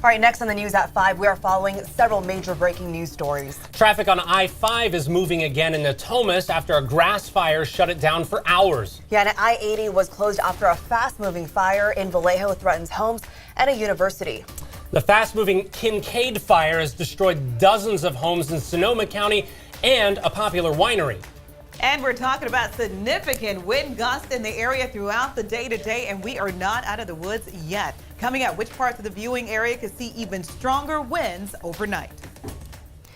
All right, next on the news at 5, we are following several major breaking news stories. Traffic on I-5 is moving again in Natomas after a grass fire shut it down for hours. Yeah, and I-80 was closed after a fast-moving fire in Vallejo threatens homes and a university. The fast-moving Kincaid Fire has destroyed dozens of homes in Sonoma County and a popular winery. And we're talking about significant wind gusts in the area throughout the day today, and we are not out of the woods yet. Coming up, which parts of the viewing area could see even stronger winds overnight?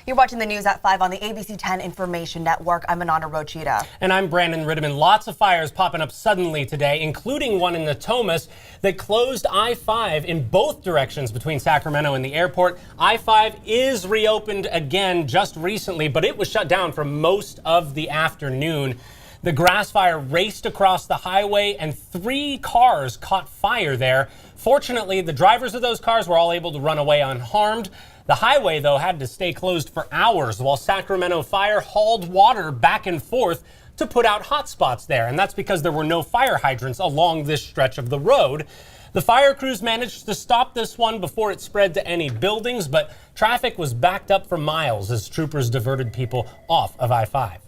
You're watching the news at 5 on the ABC 10 Information Network. I'm Ananda Rochita. And I'm Brandon Rittiman. Lots of fires popping up suddenly today, including one in Natomas that closed I-5 in both directions between Sacramento and the airport. I-5 is reopened again just recently, but it was shut down for most of the afternoon. The grass fire raced across the highway and 3 cars caught fire there. Fortunately, the drivers of those cars were all able to run away unharmed. The highway, though, had to stay closed for hours while Sacramento Fire hauled water back and forth to put out hot spots there. And that's because there were no fire hydrants along this stretch of the road. The fire crews managed to stop this one before it spread to any buildings, but traffic was backed up for miles as troopers diverted people off of I-5.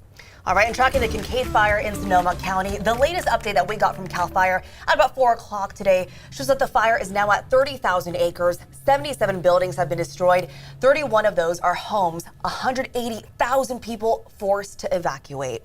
All right, and tracking the Kincaid Fire in Sonoma County, the latest update that we got from Cal Fire at about 4 o'clock today shows that the fire is now at 30,000 acres. 77 buildings have been destroyed. 31 of those are homes. 180,000 people forced to evacuate.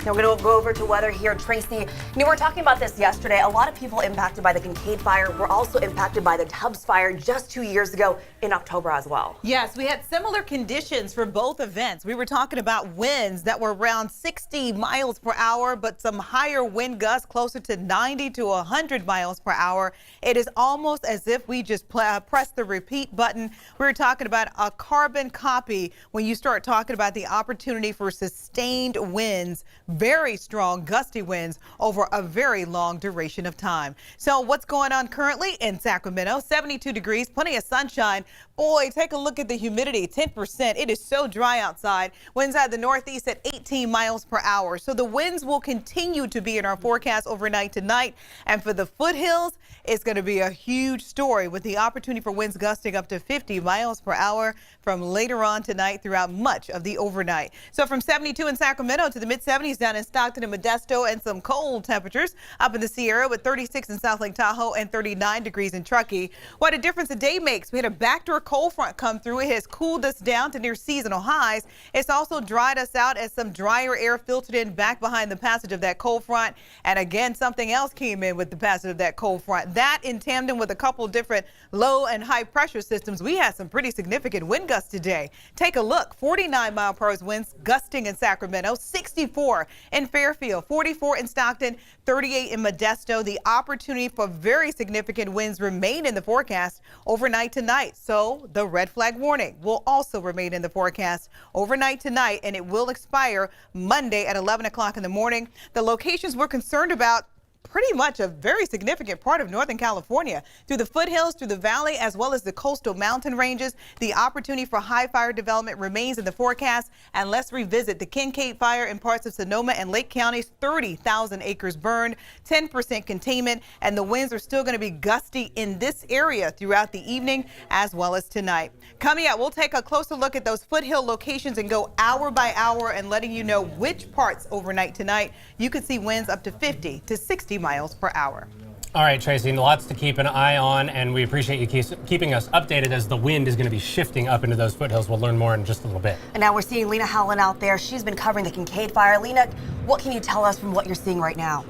Now we're going to go over to weather here. Tracy, we were talking about this yesterday. A lot of people impacted by the Kincade Fire were also impacted by the Tubbs Fire just 2 years ago in October as well. Yes, we had similar conditions for both events. We were talking about winds that were around 60 miles per hour, but some higher wind gusts closer to 90 to 100 miles per hour. It is almost as if we just pressed the repeat button. We were talking about a carbon copy when you start talking about the opportunity for sustained winds. Very strong gusty winds over a very long duration of time. So what's going on currently in Sacramento? 72 degrees, plenty of sunshine. Boy, take a look at the humidity, 10%. It is so dry outside. Winds out of the northeast at 18 miles per hour. So the winds will continue to be in our forecast overnight tonight. And for the foothills, it's going to be a huge story with the opportunity for winds gusting up to 50 miles per hour from later on tonight throughout much of the overnight. So from 72 in Sacramento to the mid-70s down in Stockton and Modesto, and some cold temperatures up in the Sierra with 36 in South Lake Tahoe and 39 degrees in Truckee. What a difference a day makes. We had a backdoor cold front come through. It has cooled us down to near seasonal highs. It's also dried us out as some drier air filtered in back behind the passage of that cold front. And again, something else came in with the passage of that cold front. That in tandem with a couple different low and high pressure systems, we had some pretty significant wind gusts today. Take a look. 49 mile per hour winds gusting in Sacramento, 64 in Fairfield, 44 in Stockton, 38 in Modesto. The opportunity for very significant winds remain in the forecast overnight tonight. So the red flag warning will also remain in the forecast overnight tonight, and it will expire Monday at 11 o'clock in the morning. The locations we're concerned about pretty much a very significant part of Northern California, through the foothills, through the valley, as well as the coastal mountain ranges. The opportunity for high fire development remains in the forecast. And let's revisit the Kincade Fire in parts of Sonoma and Lake counties. 30,000 acres burned, 10% containment, and the winds are still going to be gusty in this area throughout the evening as well as tonight. Coming up, we'll take a closer look at those foothill locations and go hour by hour and letting you know which parts overnight tonight you could see winds up to 50 to 60 miles per hour. All right, Tracy, lots to keep an eye on, and we appreciate you keeping us updated as the wind is going to be shifting up into those foothills. We'll learn more in just a little bit. And now we're seeing Lena Howland out there. She's been covering the Kincade Fire. Lena, what can you tell us from what you're seeing right now?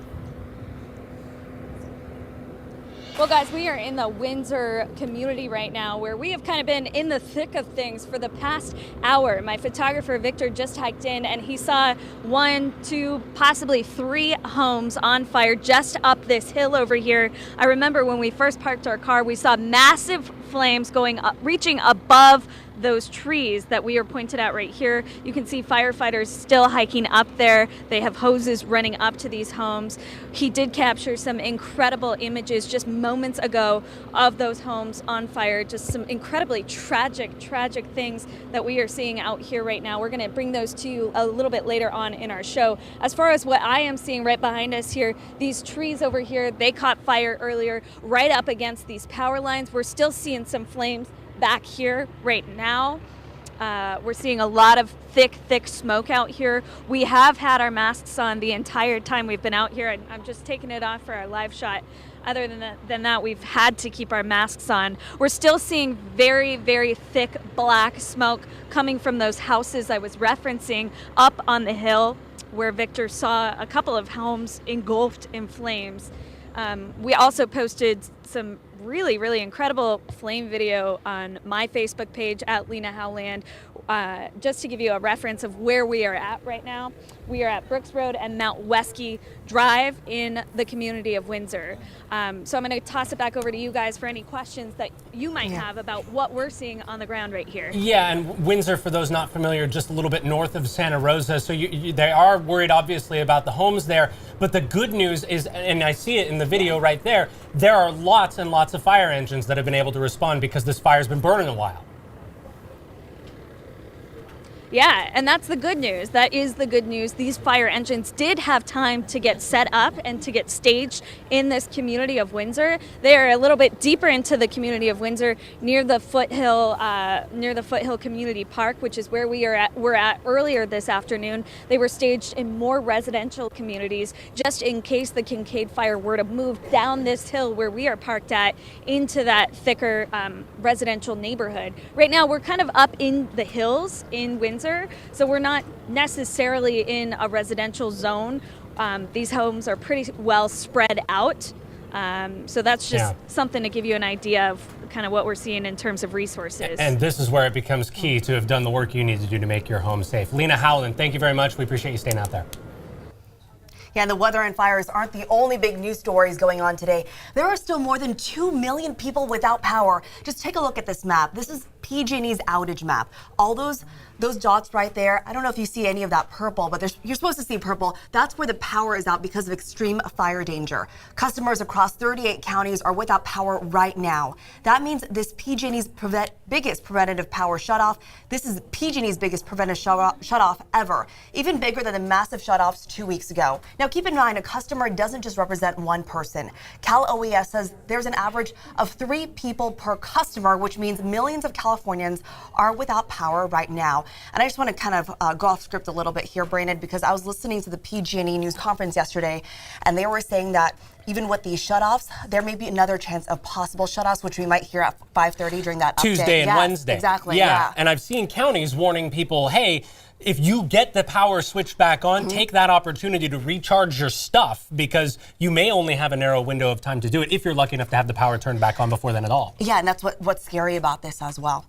Well, guys, we are in the Windsor community right now where we have kind of been in the thick of things for the past hour. My photographer, Victor, just hiked in and he saw 1, 2, possibly 3 homes on fire just up this hill over here. I remember when we first parked our car, we saw massive flames going up, reaching above those trees that we are pointed at right here. You can see firefighters still hiking up there. They have hoses running up to these homes. He did capture some incredible images just moments ago of those homes on fire. Just some incredibly tragic things that we are seeing out here right now. We're going to bring those to you a little bit later on in our show. As far as what I am seeing right behind us here, these trees over here, they caught fire earlier right up against these power lines. We're still seeing some flames back here right now. We're seeing a lot of thick smoke out here. We have had our masks on the entire time we've been out here, and I'm just taking it off for our live shot. Other than that, we've had to keep our masks on. We're still seeing very thick black smoke coming from those houses I was referencing up on the hill where Victor saw a couple of homes engulfed in flames. We also posted some really incredible flame video on my Facebook page at Lena Howland, just to give you a reference of where we are at right now. We are at Brooks Road and Mount Wesky Drive in the community of Windsor. So I'm going to toss it back over to you guys for any questions that you might have about what we're seeing on the ground right here. Yeah, and Windsor, for those not familiar, just a little bit north of Santa Rosa. So they are worried, obviously, about the homes there. But the good news is, and I see it in the video right there, there are lots and lots of fire engines that have been able to respond because this fire's been burning a while. Yeah, and that's the good news. That is the good news. These fire engines did have time to get set up and to get staged in this community of Windsor. They are a little bit deeper into the community of Windsor, near the Foothill Community Park, which is where we're at earlier this afternoon. They were staged in more residential communities, just in case the Kincade Fire were to move down this hill where we are parked at into that thicker residential neighborhood. Right now, we're kind of up in the hills in Windsor. So we're not necessarily in a residential zone. These homes are pretty well spread out. So that's just something to give you an idea of kind of what we're seeing in terms of resources. And this is where it becomes key to have done the work you need to do to make your home safe. Lena Howland, thank you very much. We appreciate you staying out there. Yeah, and the weather and fires aren't the only big news stories going on today. There are still more than 2 million people without power. Just take a look at this map. This is PG&E's outage map. All those dots right there, I don't know if you see any of that purple, but you're supposed to see purple. That's where the power is out because of extreme fire danger. Customers across 38 counties are without power right now. That means this PG&E's biggest preventative power shutoff. This is PG&E's biggest preventative shutoff ever, even bigger than the massive shutoffs 2 weeks ago. Now, keep in mind, a customer doesn't just represent one person. Cal OES says there's an average of 3 people per customer, which means millions of Californians are without power right now. And I just want to kind of go off script a little bit here, Brandon, because I was listening to the PG&E news conference yesterday, and they were saying that even with these shutoffs, there may be another chance of possible shutoffs, which we might hear at 5:30 during that update. Tuesday and Wednesday. Exactly. Yeah, and I've seen counties warning people, hey, if you get the power switched back on, take that opportunity to recharge your stuff, because you may only have a narrow window of time to do it if you're lucky enough to have the power turned back on before then at all. Yeah, and that's what's scary about this as well.